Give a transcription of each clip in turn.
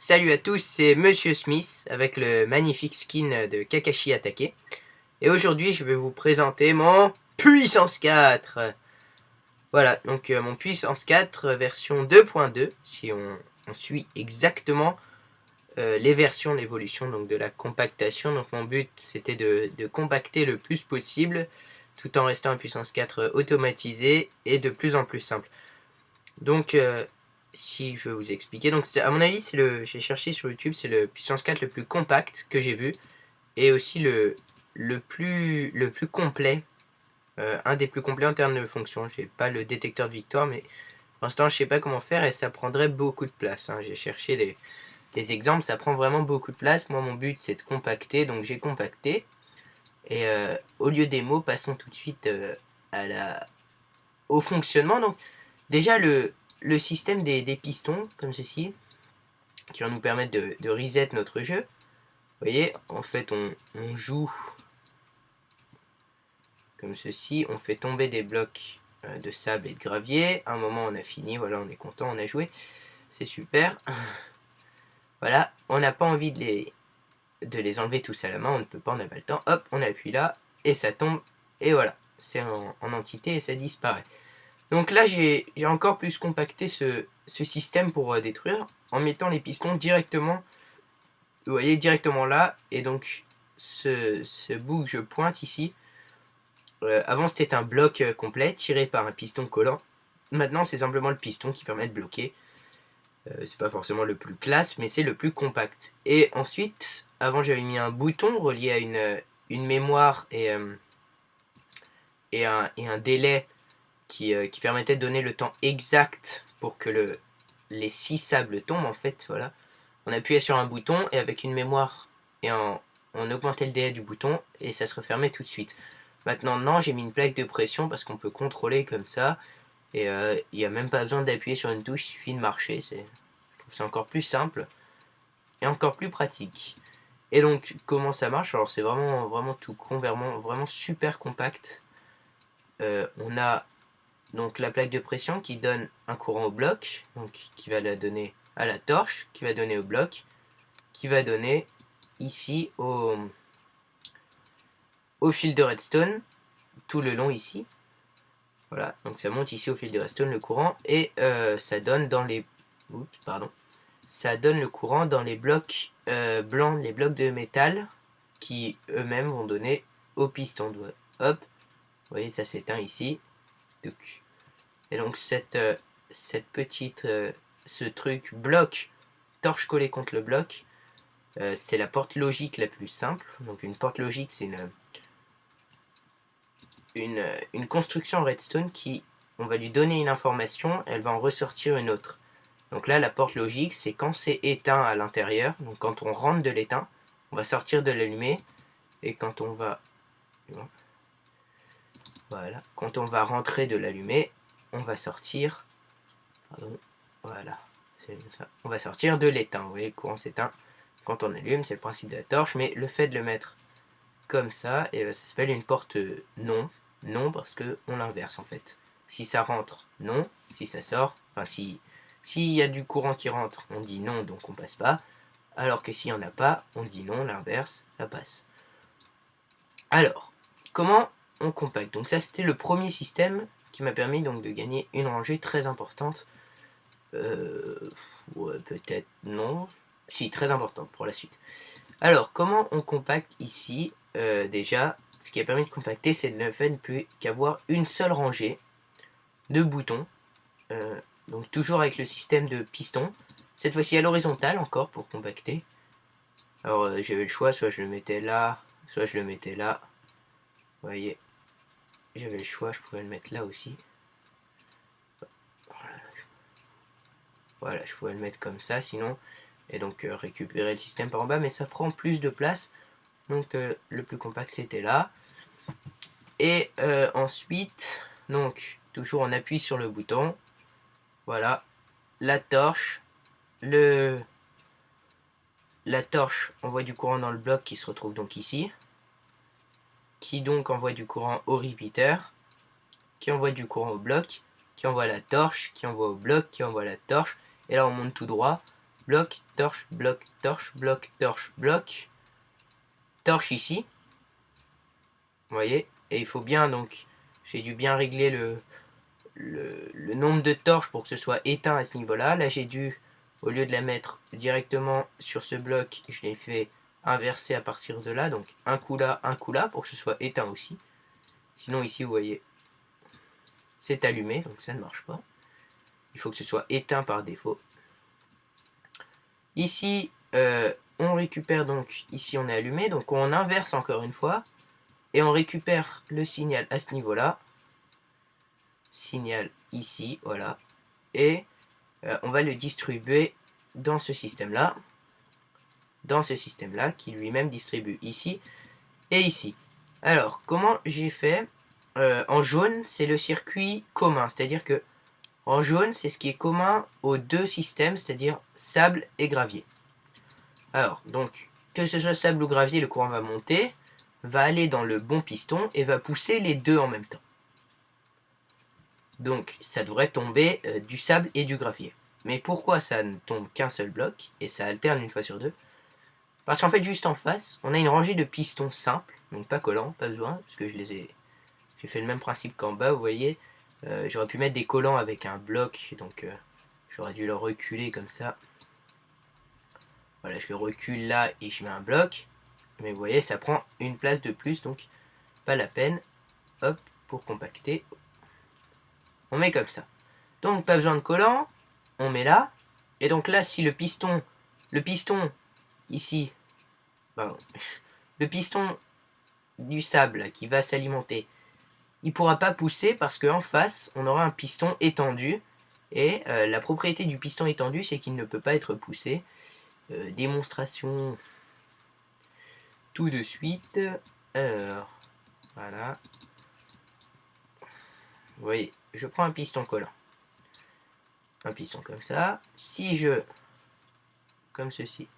Salut à tous, c'est Monsieur Smith avec le magnifique skin de Kakashi Attaqué. Et aujourd'hui, je vais vous présenter mon Puissance 4. Voilà, donc mon Puissance 4 version 2.2, si on suit exactement les versions d'évolution donc de la compactation. Donc mon but, c'était de compacter le plus possible, tout en restant en Puissance 4 automatisé et de plus en plus simple. Donc, si je veux vous expliquer, donc à mon avis, j'ai cherché sur YouTube, c'est le puissance 4 le plus compact que j'ai vu, et aussi le plus complet, un des plus complets en termes de fonction. J'ai pas le détecteur de victoire, mais pour l'instant, je sais pas comment faire et ça prendrait beaucoup de place. J'ai cherché les exemples, ça prend vraiment beaucoup de place. Moi, mon but, c'est de compacter, donc j'ai compacté. Et au lieu des mots, passons tout de suite au fonctionnement. Donc, déjà, le système des pistons, comme ceci, qui va nous permettre de reset notre jeu. Vous voyez, en fait, on joue comme ceci, on fait tomber des blocs de sable et de gravier. À un moment, on a fini, voilà, on est content, on a joué. C'est super. Voilà, on n'a pas envie de les enlever tous à la main, on ne peut pas, on n'a pas le temps. Hop, on appuie là, et ça tombe, et voilà. C'est en entité et ça disparaît. Donc là, j'ai encore plus compacté ce système pour détruire en mettant les pistons directement, vous voyez, directement là. Et donc, ce bout que je pointe ici, avant c'était un bloc complet tiré par un piston collant. Maintenant, c'est simplement le piston qui permet de bloquer. C'est pas forcément le plus classe, mais c'est le plus compact. Et ensuite, avant j'avais mis un bouton relié à une mémoire et un délai qui permettait de donner le temps exact pour que les 6 sables tombent, en fait. Voilà. On appuyait sur un bouton et avec une mémoire et on augmentait le délai du bouton et ça se refermait tout de suite. Maintenant, non, j'ai mis une plaque de pression parce qu'on peut contrôler comme ça et il n'y a même pas besoin d'appuyer sur une touche, il suffit de marcher. Je trouve ça encore plus simple et encore plus pratique. Et donc, comment ça marche? Alors, c'est vraiment tout con, vraiment super compact. On a donc la plaque de pression qui donne un courant au bloc, donc qui va la donner à la torche, qui va donner au bloc, qui va donner ici au fil de redstone, tout le long ici. Voilà, donc ça monte ici au fil de redstone le courant, et ça donne dans les... Oups, pardon. Ça donne le courant dans les blocs blancs, les blocs de métal, qui eux-mêmes vont donner au piston. Hop, vous voyez, ça s'éteint ici. Et donc cette petite... ce truc bloc, torche collée contre le bloc, c'est la porte logique la plus simple. Donc une porte logique, c'est une construction en redstone qui, on va lui donner une information, elle va en ressortir une autre. Donc là, la porte logique, c'est quand c'est éteint à l'intérieur, donc quand on rentre de l'éteint, on va sortir de l'allumé, et quand on va... Voilà, quand on va rentrer de l'allumé, on va sortir... Pardon, voilà, on va sortir de l'éteint. Vous voyez, le courant s'éteint quand on allume, c'est le principe de la torche, mais le fait de le mettre comme ça, et ça s'appelle une porte non. Non, parce qu'on l'inverse en fait. Si ça rentre, non. Si ça sort, enfin s'il y a du courant qui rentre, on dit non, donc on passe pas. Alors que s'il n'y en a pas, on dit non, l'inverse, ça passe. Alors, comment on compacte? Donc ça, c'était le premier système qui m'a permis donc de gagner une rangée très importante. Ouais, peut-être non. Si, très importante pour la suite. Alors, comment on compacte ici? Déjà, ce qui a permis de compacter, c'est le fait de ne plus qu'avoir une seule rangée de boutons. Donc toujours avec le système de piston. Cette fois-ci à l'horizontale encore pour compacter. Alors j'avais le choix, soit je le mettais là, soit je le mettais là. Vous voyez, j'avais le choix, je pouvais le mettre là aussi. Voilà, je pouvais le mettre comme ça sinon. Et donc récupérer le système par en bas, mais ça prend plus de place. Donc le plus compact c'était là. Et ensuite, donc toujours on appuie sur le bouton. Voilà, la torche. La torche envoie du courant dans le bloc qui se retrouve donc ici. Qui donc envoie du courant au repeater. Qui envoie du courant au bloc. Qui envoie la torche. Qui envoie au bloc. Qui envoie la torche. Et là on monte tout droit. bloc, torche, bloc, torche, bloc, torche, bloc, torche ici. Vous voyez? Et il faut bien, donc, j'ai dû bien régler le nombre de torches pour que ce soit éteint à ce niveau-là. Là, j'ai dû, au lieu de la mettre directement sur ce bloc, je l'ai fait inverser à partir de là. Donc, un coup là, pour que ce soit éteint aussi. Sinon, ici, vous voyez, c'est allumé, donc ça ne marche pas. Il faut que ce soit éteint par défaut. Ici, on récupère donc, ici on est allumé, donc on inverse encore une fois. Et on récupère le signal à ce niveau-là. Signal ici, voilà. Et on va le distribuer dans ce système-là. Dans ce système-là, qui lui-même distribue ici et ici. Alors, comment j'ai fait? En jaune, c'est le circuit commun. C'est-à-dire que en jaune, c'est ce qui est commun aux deux systèmes, c'est-à-dire sable et gravier. Alors, donc, que ce soit sable ou gravier, le courant va monter, va aller dans le bon piston et va pousser les deux en même temps. Donc, ça devrait tomber du sable et du gravier. Mais pourquoi ça ne tombe qu'un seul bloc et ça alterne une fois sur deux? Parce qu'en fait, juste en face, on a une rangée de pistons simples, donc pas collants, pas besoin, parce que j'ai fait le même principe qu'en bas, vous voyez. J'aurais pu mettre des collants avec un bloc, donc j'aurais dû le reculer comme ça. Voilà, je le recule là et je mets un bloc. Mais vous voyez, ça prend une place de plus, donc pas la peine. Hop, pour compacter, on met comme ça. Donc pas besoin de collant, on met là. Et donc là, si le piston ici, pardon, le piston du sable qui va s'alimenter, il ne pourra pas pousser parce qu'en face, on aura un piston étendu. Et la propriété du piston étendu, c'est qu'il ne peut pas être poussé. Démonstration tout de suite. Alors, voilà. Vous voyez, je prends un piston collant. Un piston comme ça. Si je... Comme ceci.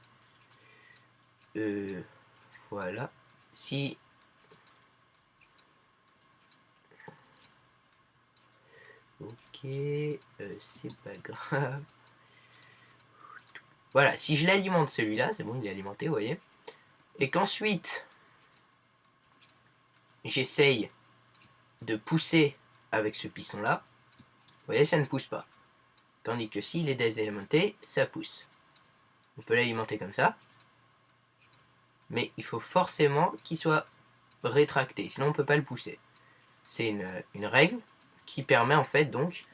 Voilà. Si... Ok, c'est pas grave. Voilà, si je l'alimente celui-là, c'est bon, il est alimenté, vous voyez. Et qu'ensuite, j'essaye de pousser avec ce piston-là, vous voyez, ça ne pousse pas. Tandis que s'il est désalimenté, ça pousse. On peut l'alimenter comme ça. Mais il faut forcément qu'il soit rétracté, sinon on ne peut pas le pousser. C'est une règle qui permet en fait donc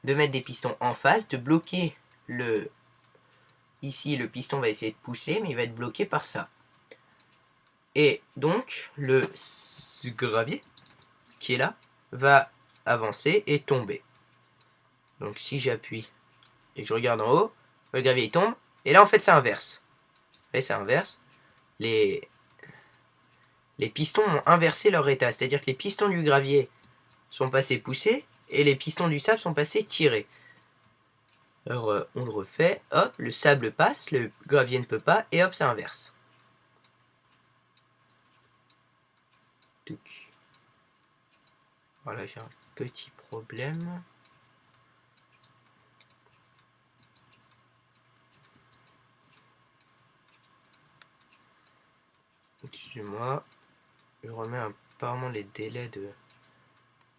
de mettre des pistons en face, de bloquer le... Ici, le piston va essayer de pousser, mais il va être bloqué par ça. Et donc, le gravier qui est là va avancer et tomber. Donc si j'appuie et que je regarde en haut, le gravier il tombe, et là en fait ça inverse. Vous voyez, ça inverse. Les pistons ont inversé leur état, c'est-à-dire que les pistons du gravier sont passés poussés, et les pistons du sable sont passés tirés. Alors on le refait, hop, le sable passe, le gravier ne peut pas, et hop, ça inverse. Voilà, j'ai un petit problème. Excusez-moi, je remets apparemment les délais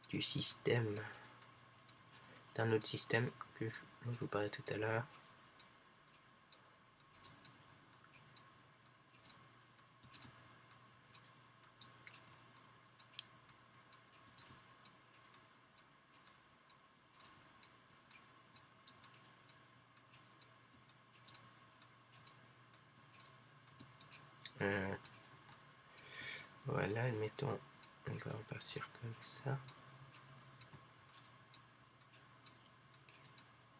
du système, d'un autre système dont je vous parlais tout à l'heure. Voilà, admettons, on va repartir comme ça.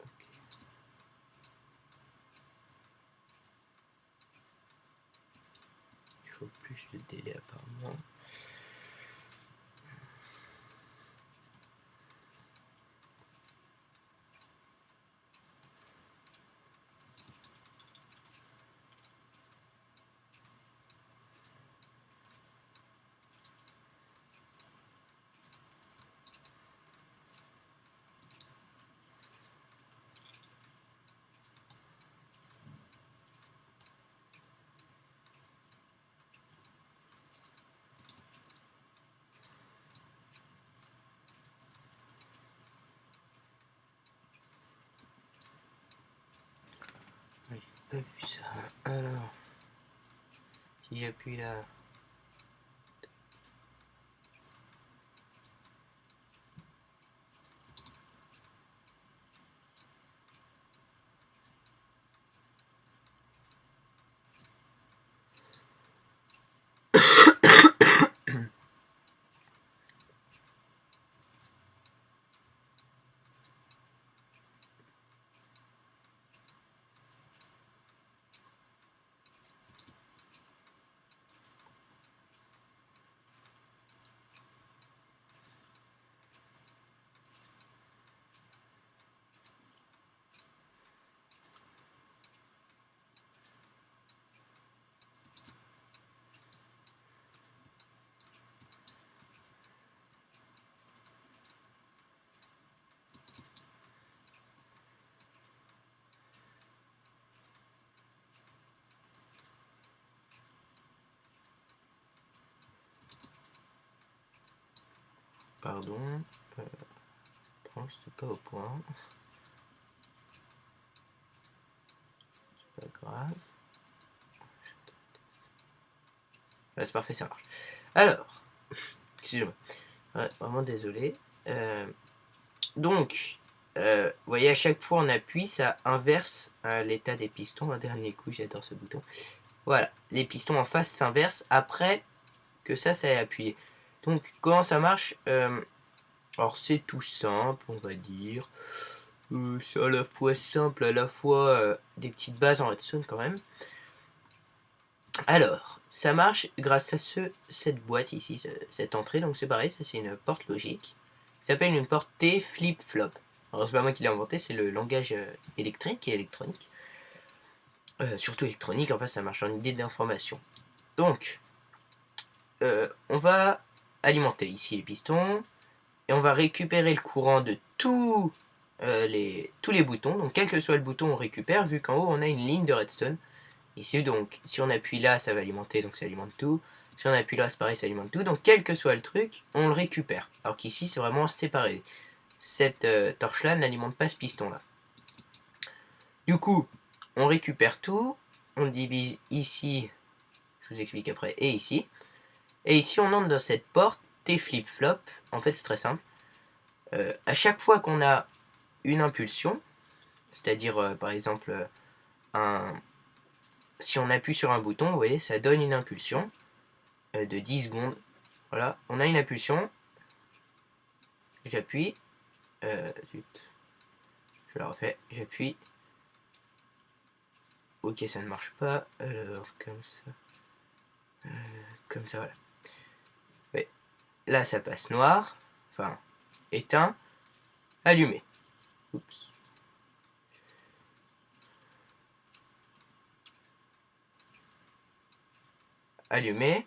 Okay. Il faut plus de délai apparemment. pas vu ça. Alors, si j'appuie là. Pardon. Non, c'était pas au point. C'est pas grave. Là, c'est parfait, ça marche. Alors, excusez-moi. Ouais, vraiment désolé. Donc, vous voyez, à chaque fois on appuie, ça inverse l'état des pistons. Un dernier coup, j'adore ce bouton. Voilà, les pistons en face s'inversent après que ça ait appuyé. Donc, comment ça marche alors, c'est tout simple, on va dire. C'est à la fois simple, à la fois des petites bases en redstone quand même. Alors, ça marche grâce à cette boîte ici, cette entrée. Donc c'est pareil, ça c'est une porte logique. Ça s'appelle une porte T flip-flop. Alors c'est pas moi qui l'ai inventé, c'est le langage électrique et électronique. Surtout électronique, enfin ça marche en idée d'information. Donc, on va alimenter ici les pistons. Et on va récupérer le courant de tous les boutons. Donc quel que soit le bouton, on récupère, vu qu'en haut on a une ligne de redstone. Ici, donc, si on appuie là, ça va alimenter, donc ça alimente tout. Si on appuie là, c'est pareil, ça alimente tout. Donc, quel que soit le truc, on le récupère. Alors qu'ici, c'est vraiment séparé. Cette torche-là n'alimente pas ce piston-là. Du coup, on récupère tout. On divise ici, je vous explique après, et ici. Et ici, on entre dans cette porte T flip-flop. En fait, c'est très simple. À chaque fois qu'on a une impulsion, c'est-à-dire, par exemple, si on appuie sur un bouton, vous voyez, ça donne une impulsion de 10 secondes. Voilà, on a une impulsion. J'appuie. Zut. Je la refais. J'appuie. Ok, ça ne marche pas. Alors, comme ça. Comme ça, voilà. Ouais. Là, ça passe noir. Enfin, éteint. Allumé. Oups. Allumé.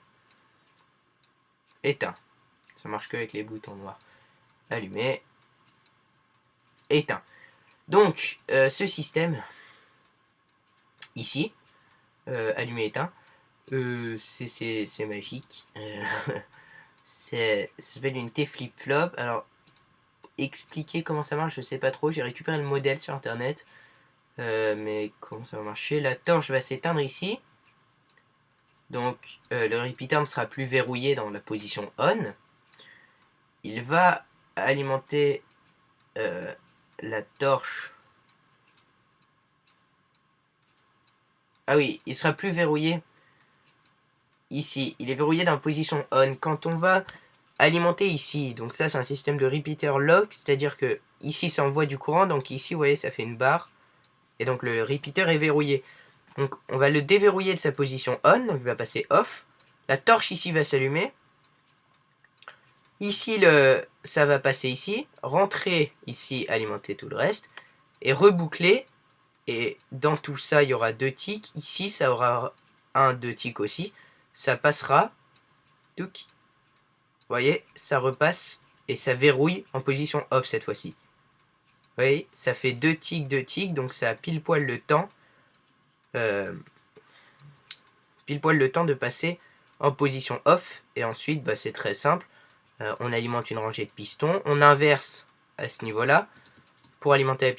Éteint. Ça marche que avec les boutons noirs. Allumé. Éteint. Donc, ce système, ici, allumé, éteint, c'est magique. Ça s'appelle une T-flip-flop. Alors, expliquer comment ça marche, je sais pas trop. J'ai récupéré le modèle sur internet. Mais comment ça va marcher? La torche va s'éteindre ici. Donc, le repeater ne sera plus verrouillé dans la position on. Il va alimenter la torche. Ah oui, il sera plus verrouillé ici. Il est verrouillé dans la position on. Quand on va alimenter ici, donc ça c'est un système de repeater lock, c'est-à-dire que ici ça envoie du courant, donc ici vous voyez ça fait une barre, et donc le repeater est verrouillé. Donc on va le déverrouiller de sa position on, donc il va passer off. La torche ici va s'allumer. Ici ça va passer ici, rentrer ici, alimenter tout le reste, et reboucler. Et dans tout ça, il y aura 2 ticks. Ici, ça aura 2 ticks aussi. Ça passera. Vous voyez, ça repasse et ça verrouille en position off cette fois-ci. Vous voyez, ça fait 2 ticks, donc ça a pile poil le temps. De passer en position off. Et ensuite, bah, c'est très simple. On alimente une rangée de pistons. On inverse à ce niveau-là. Pour alimenter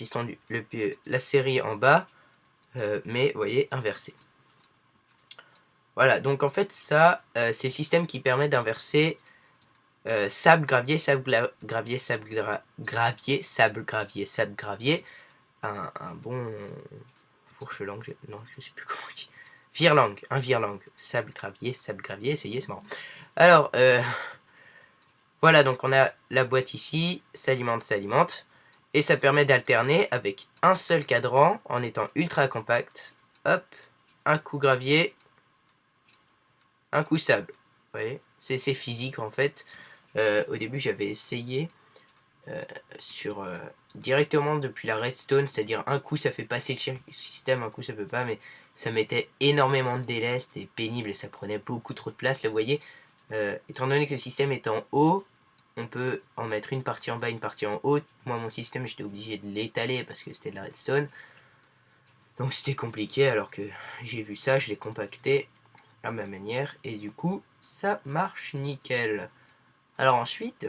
la série en bas. mais vous voyez, inversé. Voilà, donc en fait ça, c'est le système qui permet d'inverser sable, gravier, gravier, gravier, sable, gravier, sable, gravier. Un bon fourche-langue, non, je sais plus comment on dit. Virlangue, un virlangue. Sable, gravier, essayez, c'est marrant. Alors, voilà, donc on a la boîte ici, s'alimente. Et ça permet d'alterner avec un seul cadran en étant ultra compact. Hop, un coup gravier, un coup sable. Vous voyez, c'est physique en fait. Au début, j'avais essayé directement depuis la redstone, c'est-à-dire un coup ça fait passer le système, un coup ça peut pas, mais ça mettait énormément de délai, c'était pénible et ça prenait beaucoup trop de place. Là, vous voyez, étant donné que le système est en haut, on peut en mettre une partie en bas, une partie en haut. Moi, mon système, j'étais obligé de l'étaler parce que c'était de la redstone. Donc c'était compliqué, alors que j'ai vu ça, je l'ai compacté à ma manière, et du coup, ça marche nickel. Alors ensuite,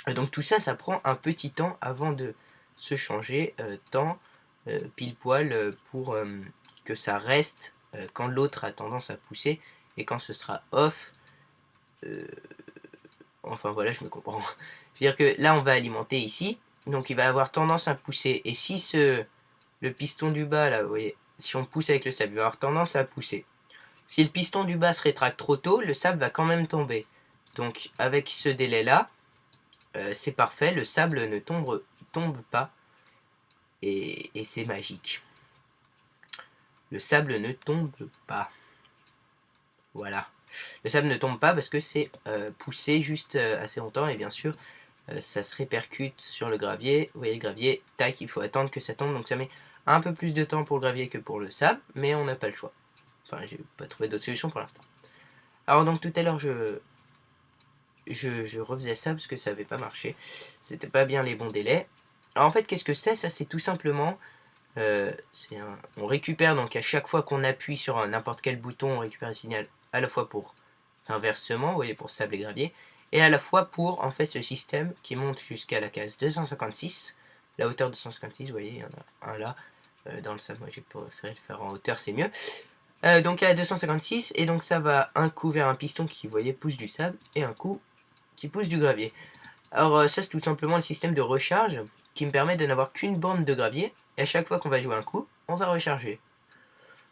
donc tout ça, ça prend un petit temps avant de se changer, temps pile poil pour que ça reste quand l'autre a tendance à pousser, et quand ce sera off, enfin voilà, je me comprends. Je veux dire que là, on va alimenter ici, donc il va avoir tendance à pousser, et si le piston du bas, là, vous voyez, si on pousse avec le sable, il va avoir tendance à pousser. Si le piston du bas se rétracte trop tôt, le sable va quand même tomber. Donc avec ce délai-là, c'est parfait, le sable ne tombe pas, et c'est magique. Le sable ne tombe pas. Voilà. Le sable ne tombe pas parce que c'est poussé juste assez longtemps, et bien sûr, ça se répercute sur le gravier. Vous voyez le gravier, tac, il faut attendre que ça tombe, donc ça met un peu plus de temps pour le gravier que pour le sable, mais on n'a pas le choix. Enfin, j'ai pas trouvé d'autre solution pour l'instant. Alors donc tout à l'heure, je refaisais ça parce que ça n'avait pas marché. C'était pas bien les bons délais. Alors en fait, qu'est-ce que c'est? Ça, c'est tout simplement... on récupère, donc à chaque fois qu'on appuie sur n'importe quel bouton, on récupère un signal à la fois pour inversement, vous voyez, pour sable et gravier, et à la fois pour en fait ce système qui monte jusqu'à la case 256, la hauteur 256, vous voyez, il y en a un là, dans le sable. Moi j'ai préféré le faire en hauteur, c'est mieux. Donc à 256, et donc ça va un coup vers un piston qui, vous voyez, pousse du sable, et un coup qui pousse du gravier. Alors ça, c'est tout simplement le système de recharge qui me permet de n'avoir qu'une bande de gravier, et à chaque fois qu'on va jouer un coup, on va recharger.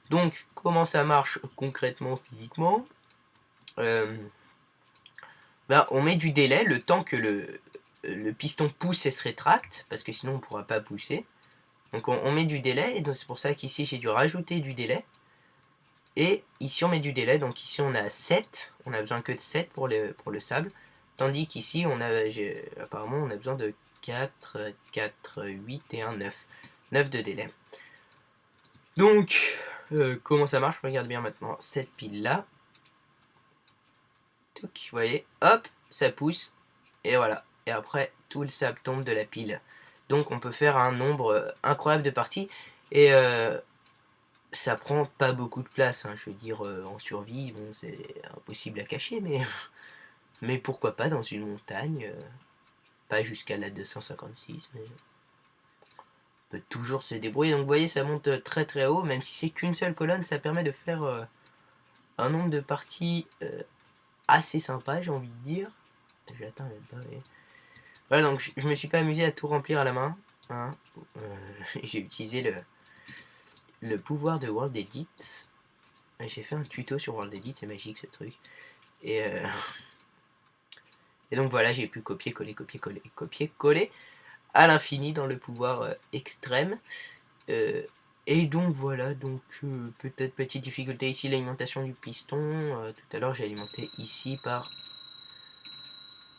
Donc comment ça marche concrètement, physiquement? On met du délai, le temps que le piston pousse et se rétracte, parce que sinon on ne pourra pas pousser. Donc on met du délai, et donc c'est pour ça qu'ici j'ai dû rajouter du délai. Et ici on met du délai, donc ici on a 7, on a besoin que de 7 pour le sable. Tandis qu'ici apparemment on a besoin de 4, 8 et 1, 9. 9 de délai. Donc, comment ça marche? Regarde bien maintenant cette pile là. Vous voyez, hop, ça pousse, et voilà. Et après, tout le sable tombe de la pile. Donc on peut faire un nombre incroyable de parties, et ça prend pas beaucoup de place, hein. Je veux dire, en survie, bon, c'est impossible à cacher, mais pourquoi pas dans une montagne, pas jusqu'à la 256, mais on peut toujours se débrouiller. Donc vous voyez, ça monte très très haut, même si c'est qu'une seule colonne, ça permet de faire un nombre de parties assez sympa, j'ai envie de dire. J'attends même pas, mais... Voilà, donc je me suis pas amusé à tout remplir à la main, hein. J'ai utilisé le pouvoir de World Edit. J'ai fait un tuto sur World Edit, c'est magique ce truc. Et donc voilà, j'ai pu copier-coller à l'infini dans le pouvoir extrême. Et donc voilà, donc peut-être petite difficulté ici, l'alimentation du piston. Tout à l'heure j'ai alimenté ici par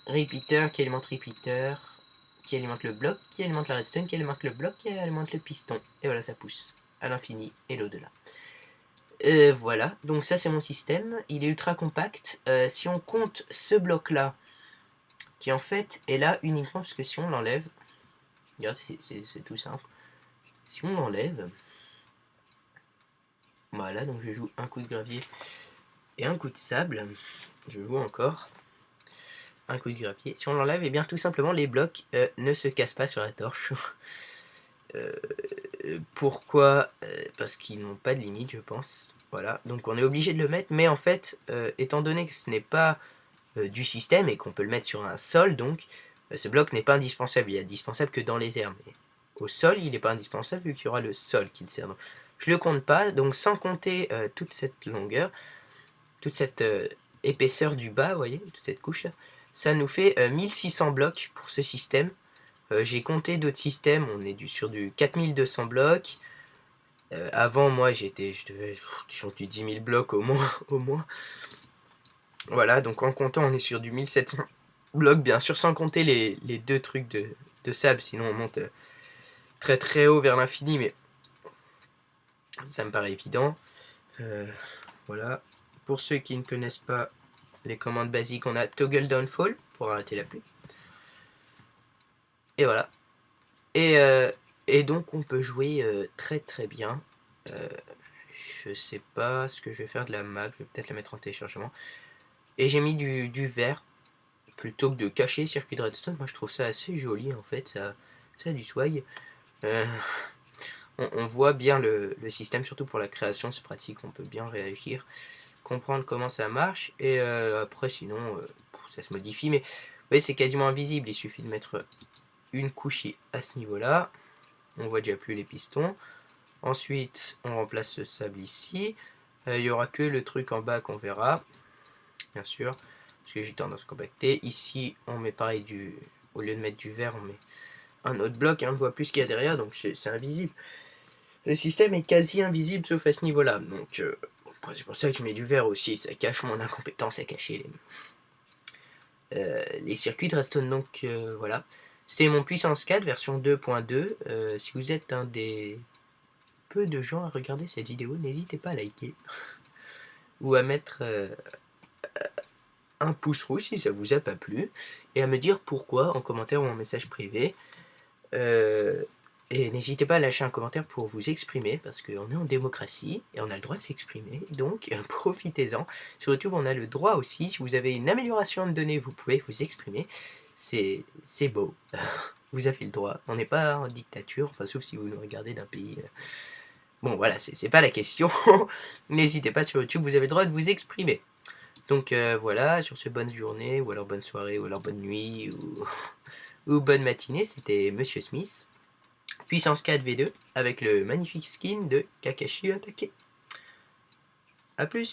repeater qui alimente repeater, qui alimente le bloc, qui alimente la redstone, qui alimente le bloc, qui alimente le piston. Et voilà, ça pousse à l'infini et l'au-delà. Voilà, donc ça c'est mon système, il est ultra compact. Si on compte ce bloc là, qui en fait est là uniquement parce que si on l'enlève, regarde, c'est tout simple. Si on l'enlève, voilà, donc je joue un coup de gravier et un coup de sable, je joue encore un coup de gravier. Si on l'enlève, et bien tout simplement les blocs ne se cassent pas sur la torche. Pourquoi Parce qu'ils n'ont pas de limite, je pense. Voilà, donc on est obligé de le mettre, mais en fait, étant donné que ce n'est pas du système et qu'on peut le mettre sur un sol, donc ce bloc n'est pas indispensable. Il est indispensable que dans les airs, mais au sol, il n'est pas indispensable vu qu'il y aura le sol qui le sert. Donc, je le compte pas, donc sans compter toute cette longueur, toute cette épaisseur du bas, vous voyez, toute cette couche là, ça nous fait 1600 blocs pour ce système. J'ai compté d'autres systèmes, on est sur du 4200 blocs. Avant, moi, je devais sur du 10 000 blocs au moins, au moins. Voilà, donc en comptant, on est sur du 1700 blocs, bien sûr, sans compter les deux trucs de sable, sinon on monte très très haut vers l'infini, mais ça me paraît évident. Voilà. Pour ceux qui ne connaissent pas les commandes basiques, on a toggle downfall pour arrêter la pluie. Et voilà. Et donc on peut jouer très très bien. Je sais pas ce que je vais faire de la map, je vais peut-être la mettre en téléchargement. Et j'ai mis du vert plutôt que de cacher le circuit de redstone. Moi je trouve ça assez joli en fait, ça a du swag. On voit bien le système, surtout pour la création, c'est pratique, on peut bien réagir, comprendre comment ça marche. Et après sinon ça se modifie, mais vous voyez c'est quasiment invisible, il suffit de mettre une couche à ce niveau là. On voit déjà plus les pistons. Ensuite on remplace ce sable ici. Il n'y aura que le truc en bas qu'on verra, bien sûr, parce que j'ai tendance à compacter. Ici on met pareil au lieu de mettre du vert, on met un autre bloc et on ne voit plus ce qu'il y a derrière, donc c'est invisible. Le système est quasi invisible sauf à ce niveau là, donc c'est pour ça que je mets du vert aussi, ça cache mon incompétence à cacher les circuits de redstone. Donc voilà, c'était mon puissance 4 version 2.2. Si vous êtes un des peu de gens à regarder cette vidéo, n'hésitez pas à liker ou à mettre un pouce rouge si ça vous a pas plu, et à me dire pourquoi en commentaire ou en message privé. Et n'hésitez pas à lâcher un commentaire pour vous exprimer, parce qu'on est en démocratie et on a le droit de s'exprimer, donc profitez-en. Sur YouTube, on a le droit aussi, si vous avez une amélioration à me donner, vous pouvez vous exprimer. C'est beau, vous avez le droit. On n'est pas en dictature, enfin, sauf si vous nous regardez d'un pays... Bon, voilà, c'est pas la question. N'hésitez pas, sur YouTube, vous avez le droit de vous exprimer. Donc voilà, sur ce, bonne journée, ou alors bonne soirée, ou alors bonne nuit, ou bonne matinée. C'était Monsieur Smith, puissance 4 V2, avec le magnifique skin de Kakashi Hatake. A plus.